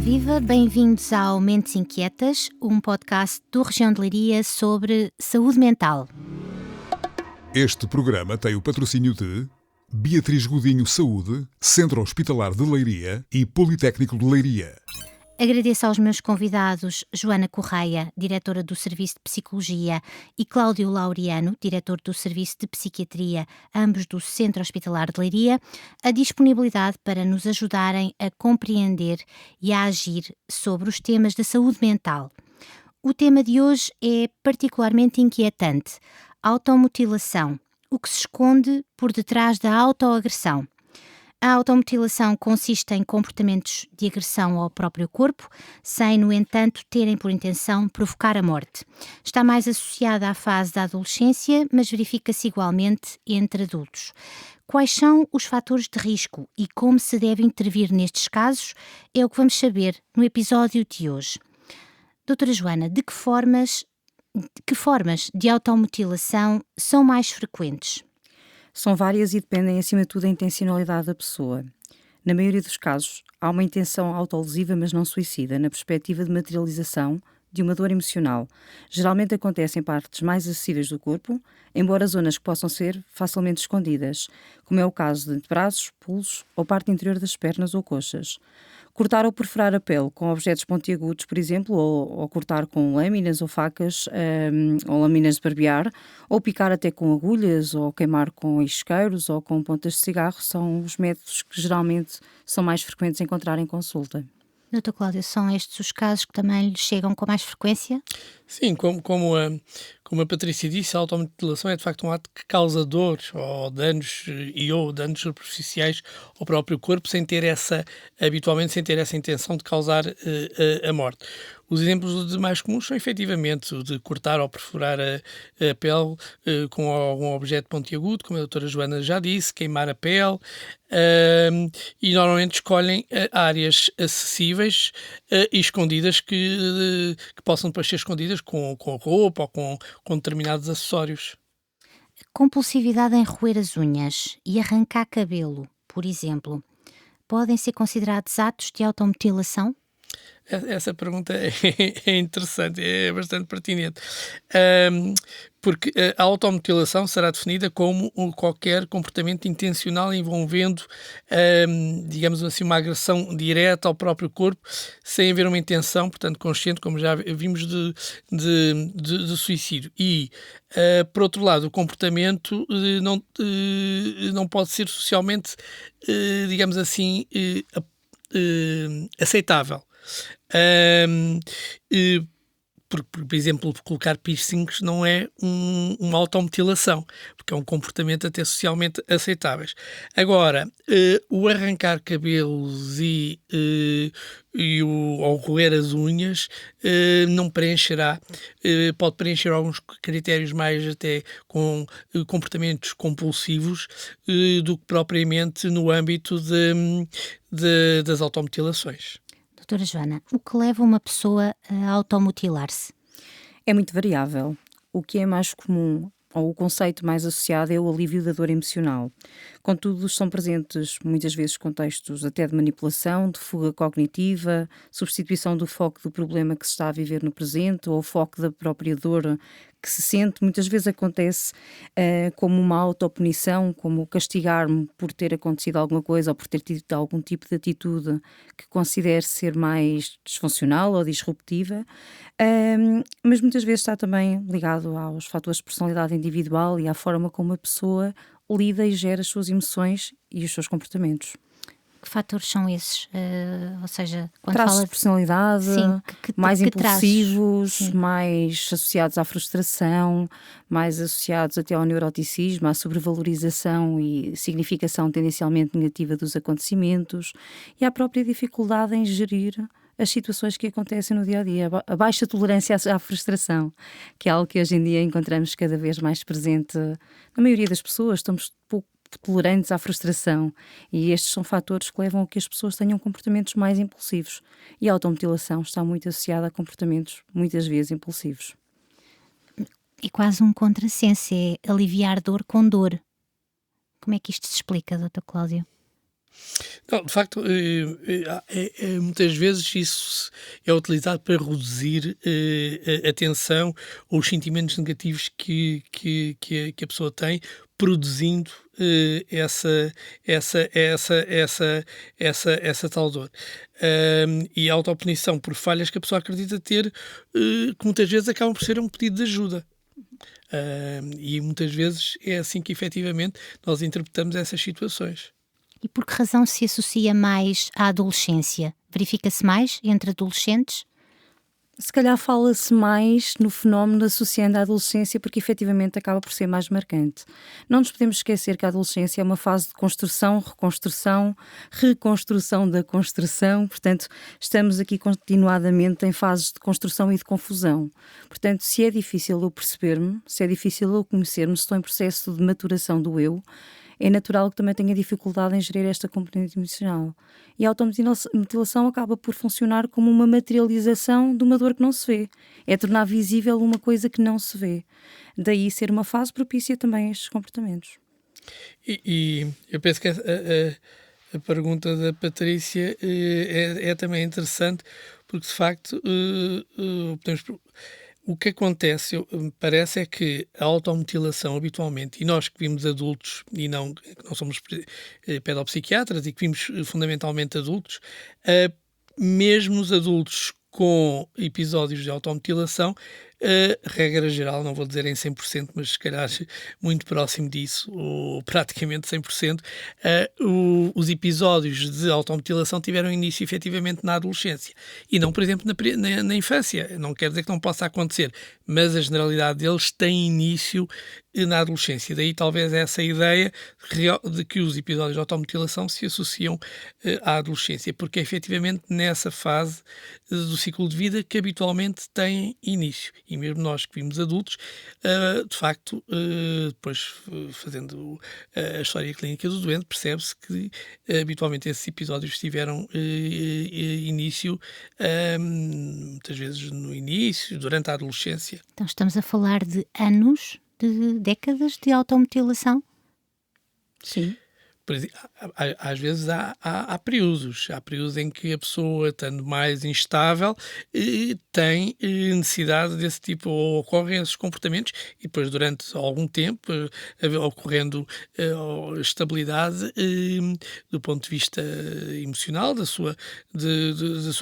Olá, viva! Bem-vindos ao Mentes Inquietas, um podcast do Região de Leiria sobre saúde mental. Este programa tem o patrocínio de Beatriz Godinho Saúde, Centro Hospitalar de Leiria e Politécnico de Leiria. Agradeço aos meus convidados Joana Correia, diretora do Serviço de Psicologia, e Cláudio Laureano, diretor do Serviço de Psiquiatria, ambos do Centro Hospitalar de Leiria, a disponibilidade para nos ajudarem a compreender e a agir sobre os temas da saúde mental. O tema de hoje é particularmente inquietante: automutilação, o que se esconde por detrás da autoagressão. A automutilação consiste em comportamentos de agressão ao próprio corpo, sem, no entanto, terem por intenção provocar a morte. Está mais associada à fase da adolescência, mas verifica-se igualmente entre adultos. Quais são os fatores de risco e como se deve intervir nestes casos é o que vamos saber no episódio de hoje. Doutora Joana, de que formas de automutilação são mais frequentes? São várias e dependem, acima de tudo, da intencionalidade da pessoa. Na maioria dos casos, há uma intenção autolesiva, mas não suicida, na perspectiva de materialização de uma dor emocional. Geralmente acontece em partes mais acessíveis do corpo, embora zonas que possam ser facilmente escondidas, como é o caso de braços, pulsos ou parte interior das pernas ou coxas. Cortar ou perfurar a pele com objetos pontiagudos, por exemplo, ou cortar com lâminas ou facas, ou lâminas de barbear, ou picar até com agulhas, ou queimar com isqueiros ou com pontas de cigarro, são os métodos que geralmente são mais frequentes a encontrar em consulta. Doutor Cláudio, são estes os casos que também lhe chegam com mais frequência? Sim, como a Patrícia disse, a automutilação é de facto um ato que causa dor ou danos ou danos superficiais ao próprio corpo habitualmente sem ter essa intenção de causar a morte. Os exemplos mais comuns são efetivamente o de cortar ou perfurar a pele com algum objeto pontiagudo, como a doutora Joana já disse, queimar a pele, e normalmente escolhem áreas acessíveis e escondidas que possam depois ser escondidas com a roupa ou com determinados acessórios. Compulsividade em roer as unhas e arrancar cabelo, por exemplo, podem ser considerados atos de automutilação? Essa pergunta é interessante, é bastante pertinente, porque a automutilação será definida como qualquer comportamento intencional envolvendo, digamos assim, uma agressão direta ao próprio corpo, sem haver uma intenção, portanto, consciente, como já vimos, de suicídio. E, por outro lado, o comportamento não pode ser socialmente, digamos assim, aceitável. Por exemplo, colocar piercings não é uma automutilação, porque é um comportamento até socialmente aceitáveis. Agora, o arrancar cabelos ou roer as unhas não preencherá, pode preencher alguns critérios mais até com comportamentos compulsivos do que propriamente no âmbito das automutilações. Doutora Joana, o que leva uma pessoa a automutilar-se? É muito variável. O que é mais comum, ou o conceito mais associado, é o alívio da dor emocional. Contudo, são presentes muitas vezes contextos até de manipulação, de fuga cognitiva, substituição do foco do problema que se está a viver no presente ou o foco da própria dor que se sente. Muitas vezes acontece como uma autopunição, como castigar-me por ter acontecido alguma coisa ou por ter tido algum tipo de atitude que considere ser mais disfuncional ou disruptiva, mas muitas vezes está também ligado aos fatores de personalidade individual e à forma como a pessoa lida e gera as suas emoções e os seus comportamentos. Que fatores são esses? Ou seja, quando traços fala de personalidade, sim, mais impulsivos, sim, mais associados à frustração, mais associados até ao neuroticismo, à sobrevalorização e significação tendencialmente negativa dos acontecimentos e à própria dificuldade em gerir as situações que acontecem no dia-a-dia, a baixa tolerância à frustração, que é algo que hoje em dia encontramos cada vez mais presente na maioria das pessoas. Estamos pouco tolerantes à frustração e estes são fatores que levam a que as pessoas tenham comportamentos mais impulsivos e a automutilação está muito associada a comportamentos muitas vezes impulsivos. É quase um contrassenso, é aliviar dor com dor. Como é que isto se explica, Dr. Cláudio? Não, de facto, muitas vezes isso é utilizado para reduzir a tensão ou os sentimentos negativos que a pessoa tem, produzindo essa tal dor. E a autopunição por falhas que a pessoa acredita ter, que muitas vezes acabam por ser um pedido de ajuda. E muitas vezes é assim que efetivamente nós interpretamos essas situações. E por que razão se associa mais à adolescência? Verifica-se mais entre adolescentes? Se calhar fala-se mais no fenómeno associando à adolescência porque efetivamente acaba por ser mais marcante. Não nos podemos esquecer que a adolescência é uma fase de construção, reconstrução, reconstrução da construção, portanto estamos aqui continuadamente em fases de construção e de confusão. Portanto, se é difícil eu perceber-me, se é difícil eu conhecer-me, se estou em processo de maturação do eu, é natural que também tenha dificuldade em gerir esta componente emocional. E a automutilação acaba por funcionar como uma materialização de uma dor que não se vê. É tornar visível uma coisa que não se vê. Daí ser uma fase propícia também a estes comportamentos. E eu penso que a pergunta da Patrícia é também interessante, porque de facto o que acontece, parece é que a automutilação habitualmente, e nós que vimos adultos e que não somos pedopsiquiatras e que vimos fundamentalmente adultos, mesmo os adultos com episódios de automutilação, regra geral, não vou dizer em 100%, mas se calhar muito próximo disso, ou praticamente 100%, os episódios de automutilação tiveram início efetivamente na adolescência e não, por exemplo, na infância. Não quer dizer que não possa acontecer, mas a generalidade deles tem início na adolescência. Daí talvez essa ideia de que os episódios de automutilação se associam à adolescência, porque é efetivamente nessa fase do ciclo de vida que habitualmente tem início. E mesmo nós que vimos adultos, de facto, depois fazendo a história clínica do doente, percebe-se que habitualmente esses episódios tiveram início, muitas vezes no início, durante a adolescência. Então estamos a falar de anos, de décadas de automutilação? Sim. Às vezes há períodos em que a pessoa, estando mais instável, tem necessidade desse tipo, ou ocorrem esses comportamentos, e depois durante algum tempo, ocorrendo estabilidade do ponto de vista emocional da sua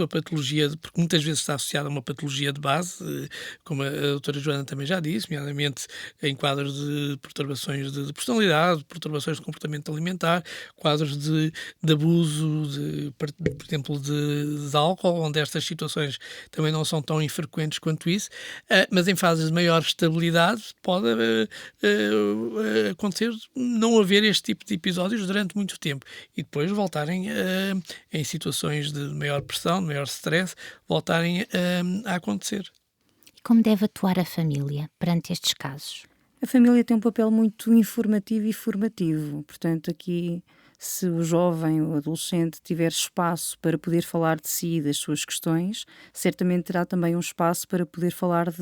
patologia, porque muitas vezes está associada a uma patologia de base, como a doutora Joana também já disse, nomeadamente em quadros de perturbações de personalidade, perturbações de comportamento alimentar, quadros de abuso, por exemplo, de álcool, onde estas situações também não são tão infrequentes quanto isso, mas em fases de maior estabilidade pode acontecer não haver este tipo de episódios durante muito tempo e depois voltarem em situações de maior pressão, de maior stress, voltarem a acontecer. E como deve atuar a família perante estes casos? A família tem um papel muito informativo e formativo, portanto aqui se o jovem ou adolescente tiver espaço para poder falar de si e das suas questões, certamente terá também um espaço para poder falar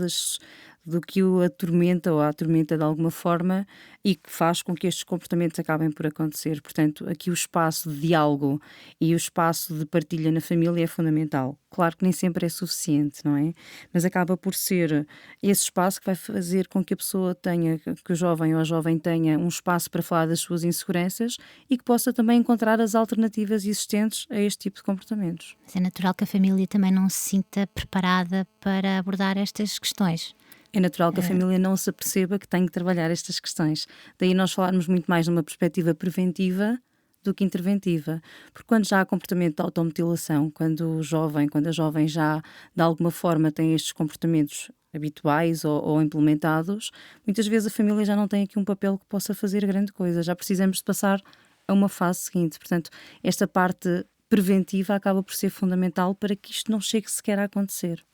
do que o atormenta ou a atormenta de alguma forma e que faz com que estes comportamentos acabem por acontecer. Portanto, aqui o espaço de diálogo e o espaço de partilha na família é fundamental. Claro que nem sempre é suficiente, não é? Mas acaba por ser esse espaço que vai fazer com que a pessoa tenha, que o jovem ou a jovem tenha um espaço para falar das suas inseguranças e que possa também encontrar as alternativas existentes a este tipo de comportamentos. Mas é natural que a família também não se sinta preparada para abordar estas questões. É natural que a família não se aperceba que tem que trabalhar estas questões. Daí nós falarmos muito mais numa perspectiva preventiva do que interventiva. Porque quando já há comportamento de automutilação, quando a jovem já de alguma forma tem estes comportamentos habituais ou implementados, muitas vezes a família já não tem aqui um papel que possa fazer grande coisa. Já precisamos de passar a uma fase seguinte. Portanto, esta parte preventiva acaba por ser fundamental para que isto não chegue sequer a acontecer.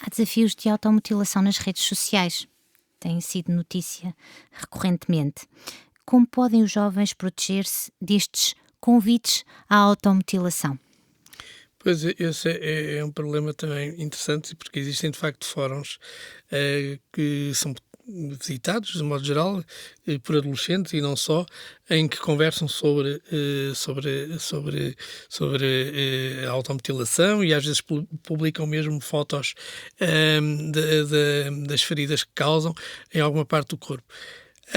Há desafios de automutilação nas redes sociais. Tem sido notícia recorrentemente. Como podem os jovens proteger-se destes convites à automutilação? Pois, esse é um problema também interessante, porque existem de facto fóruns que são visitados, de modo geral, por adolescentes e não só, em que conversam sobre a automutilação e às vezes publicam mesmo fotos das feridas que causam em alguma parte do corpo.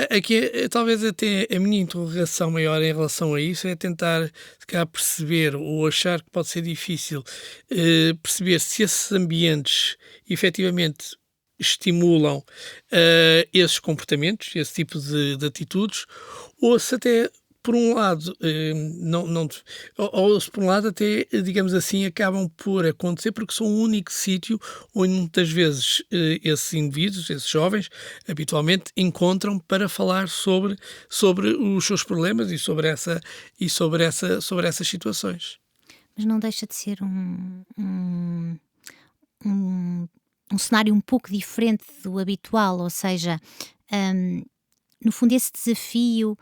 Aqui, talvez até a minha interrogação maior em relação a isso é tentar, se calhar, perceber ou achar que pode ser difícil perceber se esses ambientes efetivamente estimulam esses comportamentos, esse tipo de atitudes, ou se até, por um lado, ou se por um lado até, digamos assim, acabam por acontecer porque são o único sítio onde muitas vezes esses indivíduos, esses jovens, habitualmente encontram para falar sobre os seus problemas e sobre essas situações. Mas não deixa de ser um cenário um pouco diferente do habitual, ou seja, no fundo esse desafio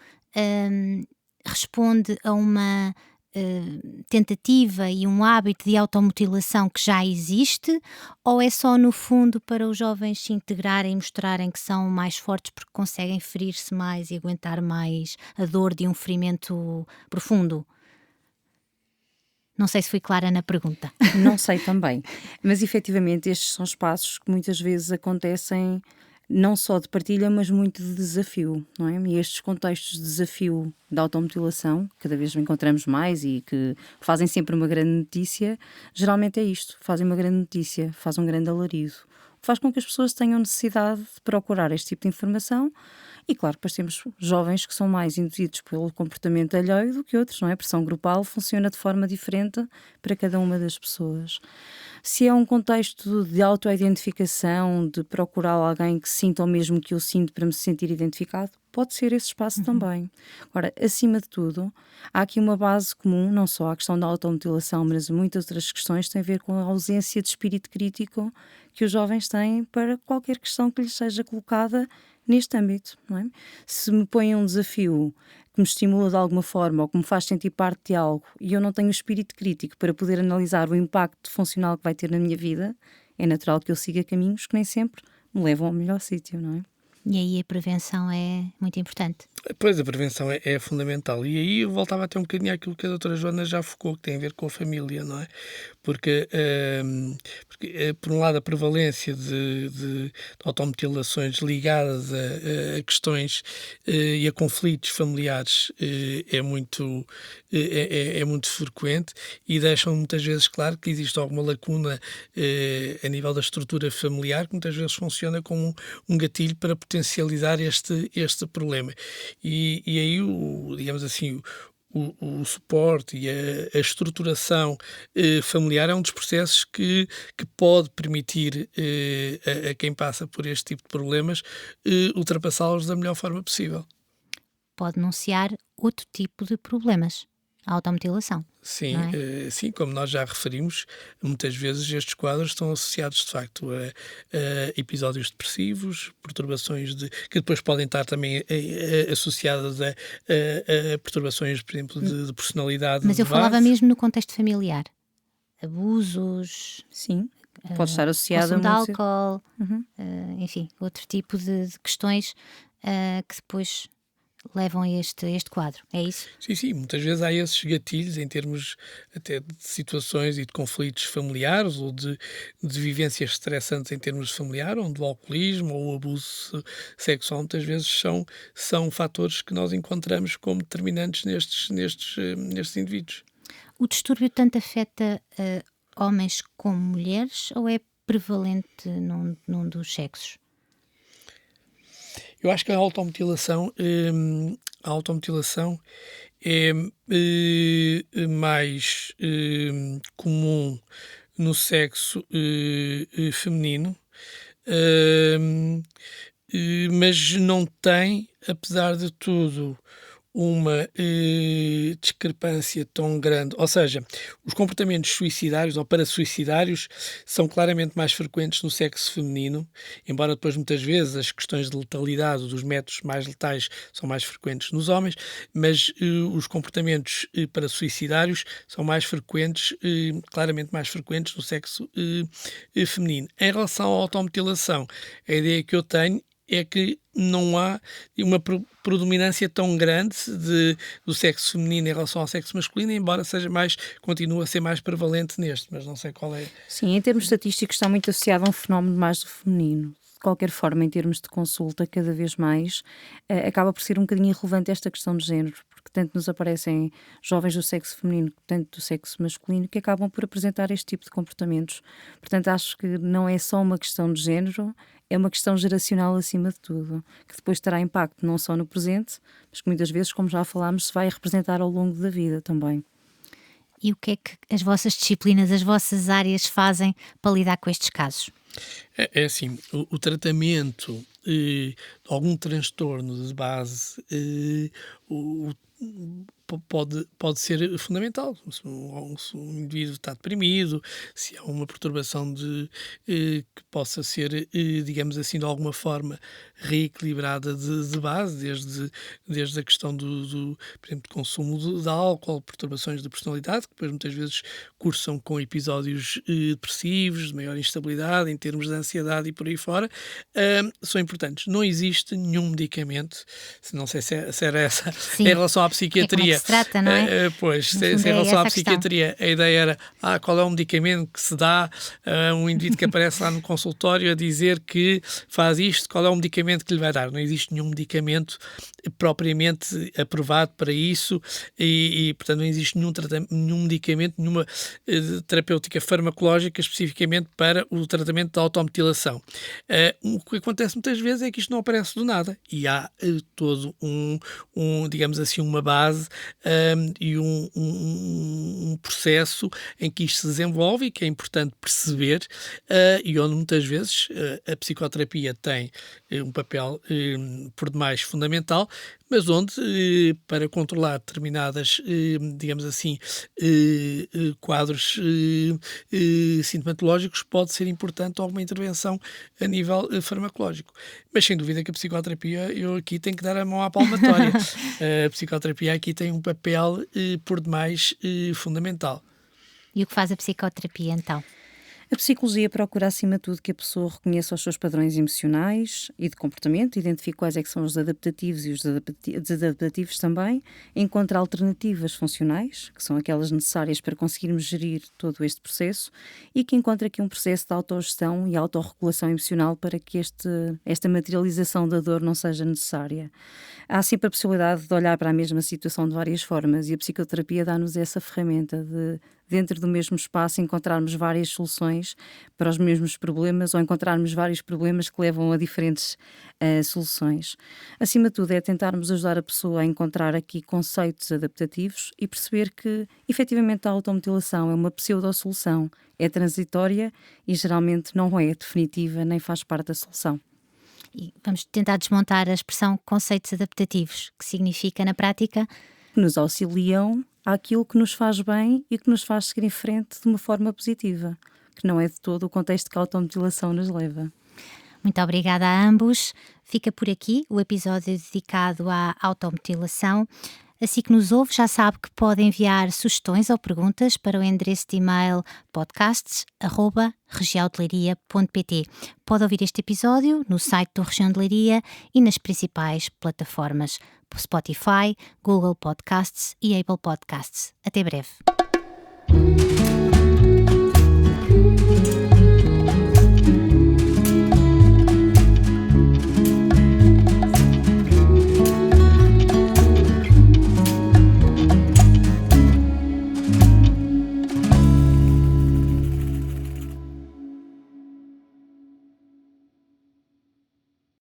responde a uma tentativa e um hábito de automutilação que já existe, ou é só no fundo para os jovens se integrarem e mostrarem que são mais fortes porque conseguem ferir-se mais e aguentar mais a dor de um ferimento profundo? Não sei se fui clara na pergunta. Não sei também, mas efetivamente estes são espaços que muitas vezes acontecem não só de partilha, mas muito de desafio, não é? E estes contextos de desafio da automutilação, cada vez encontramos mais e que fazem sempre uma grande notícia, geralmente é isto, fazem uma grande notícia, fazem um grande alarido. Faz com que as pessoas tenham necessidade de procurar este tipo de informação e, claro, depois temos jovens que são mais induzidos pelo comportamento alheio do que outros, não é? A pressão grupal funciona de forma diferente para cada uma das pessoas. Se é um contexto de autoidentificação, de procurar alguém que sinta o mesmo que eu sinto para me sentir identificado, pode ser esse espaço também. Agora, acima de tudo, há aqui uma base comum, não só à questão da automutilação, mas muitas outras questões têm a ver com a ausência de espírito crítico que os jovens têm para qualquer questão que lhes seja colocada neste âmbito, não é? Se me põem um desafio que me estimula de alguma forma ou que me faz sentir parte de algo e eu não tenho o espírito crítico para poder analisar o impacto funcional que vai ter na minha vida, é natural que eu siga caminhos que nem sempre me levam ao melhor sítio, não é? E aí a prevenção é muito importante. Pois, a prevenção é fundamental. E aí eu voltava até um bocadinho àquilo que a doutora Joana já focou, que tem a ver com a família, não é? Porque por um lado, a prevalência de automutilações ligadas a questões e a conflitos familiares é muito frequente e deixam muitas vezes claro que existe alguma lacuna a nível da estrutura familiar que muitas vezes funciona como um gatilho para potencializar este problema. E aí, digamos assim, o suporte e a estruturação familiar é um dos processos que pode permitir a quem passa por este tipo de problemas ultrapassá-los da melhor forma possível. Pode denunciar outro tipo de problemas, a automutilação. Sim, não é? sim, como nós já referimos, muitas vezes estes quadros estão associados de facto a episódios depressivos, perturbações que depois podem estar também associadas a perturbações, por exemplo, de personalidade. Mas eu falava mesmo no contexto familiar. Abusos, Sim, pode estar associado consumo a de muitos... álcool, Uhum. enfim, outro tipo de questões que depois levam a este quadro, é isso? Sim, muitas vezes há esses gatilhos em termos até de situações e de conflitos familiares ou de vivências estressantes em termos familiares, onde o alcoolismo ou o abuso sexual muitas vezes são fatores que nós encontramos como determinantes nestes indivíduos. O distúrbio tanto afeta homens como mulheres ou é prevalente num dos sexos? Eu acho que a automutilação é mais comum no sexo feminino, mas não tem, apesar de tudo, uma discrepância tão grande. Ou seja, os comportamentos suicidários ou parasuicidários são claramente mais frequentes no sexo feminino, embora depois muitas vezes as questões de letalidade dos métodos mais letais são mais frequentes nos homens, mas os comportamentos parasuicidários são mais frequentes, claramente mais frequentes no sexo feminino. Em relação à automutilação, a ideia que eu tenho é que não há uma predominância tão grande do sexo feminino em relação ao sexo masculino, embora continue a ser mais prevalente neste, mas não sei qual é. Sim, em termos estatísticos está muito associado a um fenómeno mais do feminino. De qualquer forma, em termos de consulta, cada vez mais acaba por ser um bocadinho irrelevante esta questão de género, porque tanto nos aparecem jovens do sexo feminino quanto do sexo masculino que acabam por apresentar este tipo de comportamentos. Portanto, acho que não é só uma questão de género, é uma questão geracional acima de tudo, que depois terá impacto não só no presente, mas que muitas vezes, como já falámos, se vai representar ao longo da vida também. E o que é que as vossas disciplinas, as vossas áreas fazem para lidar com estes casos? É assim, o tratamento de algum transtorno de base pode ser fundamental. Se um indivíduo está deprimido, se há uma perturbação que possa ser, digamos assim, de alguma forma reequilibrada de base, desde a questão por exemplo, do consumo de álcool, perturbações de personalidade, que depois muitas vezes cursam com episódios depressivos, de maior instabilidade, em termos de ansiedade e por aí fora, são importantes. Não existe nenhum medicamento, não sei se era essa, Sim. Em relação à psiquiatria. É como é que se trata, não é? Pois, No se fundo em é relação à essa a questão. psiquiatria, a ideia era qual é o medicamento que se dá a um indivíduo que aparece lá no consultório a dizer que faz isto, qual é o medicamento que lhe vai dar. Não existe nenhum medicamento propriamente aprovado para isso e portanto, não existe nenhum medicamento, nenhuma terapêutica farmacológica especificamente para o tratamento da automutilação. O que acontece muitas vezes é que isto não aparece do nada e há todo digamos assim, uma base e um processo em que isto se desenvolve e que é importante perceber e onde muitas vezes a psicoterapia tem um papel por demais fundamental, mas onde para controlar determinadas, digamos assim, quadros sintomatológicos pode ser importante alguma intervenção a nível farmacológico. Mas sem dúvida que a psicoterapia, eu aqui tenho que dar a mão à palmatória. A psicoterapia aqui tem um papel por demais fundamental. E o que faz a psicoterapia então? A psicologia procura, acima de tudo, que a pessoa reconheça os seus padrões emocionais e de comportamento, identifique quais é que são os adaptativos e os desadaptativos também, encontre alternativas funcionais, que são aquelas necessárias para conseguirmos gerir todo este processo, e que encontre aqui um processo de autogestão e autorregulação emocional para que esta materialização da dor não seja necessária. Há sempre a possibilidade de olhar para a mesma situação de várias formas e a psicoterapia dá-nos essa ferramenta de, dentro do mesmo espaço, encontrarmos várias soluções para os mesmos problemas ou encontrarmos vários problemas que levam a diferentes soluções. Acima de tudo, é tentarmos ajudar a pessoa a encontrar aqui conceitos adaptativos e perceber que, efetivamente, a automutilação é uma pseudo-solução, é transitória e geralmente não é definitiva nem faz parte da solução. E vamos tentar desmontar a expressão conceitos adaptativos, que significa na prática que nos auxiliam àquilo que nos faz bem e que nos faz seguir em frente de uma forma positiva, que não é de todo o contexto que a automutilação nos leva. Muito obrigada a ambos. Fica por aqui o episódio dedicado à automutilação. Assim que nos ouve, já sabe que pode enviar sugestões ou perguntas para o endereço de e-mail podcasts@regiaodeleiria.pt. Pode ouvir este episódio no site do Região de Leiria e nas principais plataformas Spotify, Google Podcasts e Apple Podcasts. Até breve.